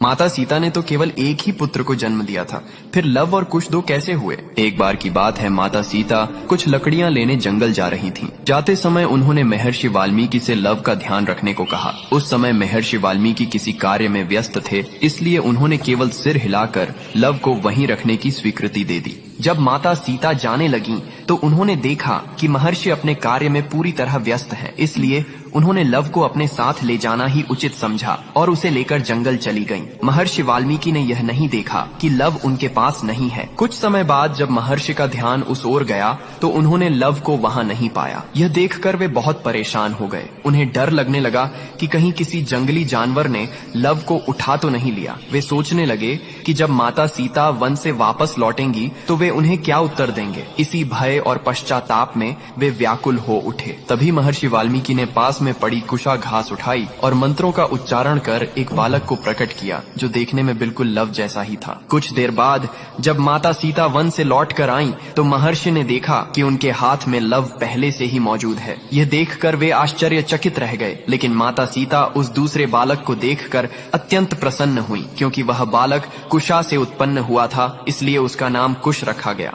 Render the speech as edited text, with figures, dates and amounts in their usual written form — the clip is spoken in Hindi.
माता सीता ने तो केवल एक ही पुत्र को जन्म दिया था, फिर लव और कुश दो कैसे हुए? एक बार की बात है, माता सीता कुछ लकड़ियां लेने जंगल जा रही थीं। जाते समय उन्होंने महर्षि वाल्मीकि से लव का ध्यान रखने को कहा। उस समय महर्षि वाल्मीकि किसी कार्य में व्यस्त थे, इसलिए उन्होंने केवल सिर हिलाकर लव को वहीं रखने की स्वीकृति दे दी। जब माता सीता जाने लगीं, तो उन्होंने देखा कि महर्षि अपने कार्य में पूरी तरह व्यस्त हैं, इसलिए उन्होंने लव को अपने साथ ले जाना ही उचित समझा और उसे लेकर जंगल चली गईं। महर्षि वाल्मीकि ने यह नहीं देखा कि लव उनके पास नहीं है। कुछ समय बाद जब महर्षि का ध्यान उस ओर गया, तो उन्होंने लव को वहां नहीं पाया। यह देखकर वे बहुत परेशान हो गए। उन्हें डर लगने लगा कि कहीं किसी जंगली जानवर ने लव को उठा तो नहीं लिया। वे सोचने लगे कि जब माता सीता वन से वापस लौटेंगी तो वे उन्हें क्या उत्तर देंगे। इसी भय और पश्चाताप में वे व्याकुल हो उठे। तभी महर्षि वाल्मीकि ने पास में पड़ी कुशा घास उठाई और मंत्रों का उच्चारण कर एक बालक को प्रकट किया, जो देखने में बिल्कुल लव जैसा ही था। कुछ देर बाद जब माता सीता वन से लौट कर आईं, तो महर्षि ने देखा कि उनके हाथ में लव पहले से ही मौजूद है। यह देखकर वे आश्चर्यचकित रह गए, लेकिन माता सीता उस दूसरे बालक को देखकर अत्यंत प्रसन्न हुई, क्योंकि वह बालक कुशा से उत्पन्न हुआ था, इसलिए उसका नाम कुश रखा गया।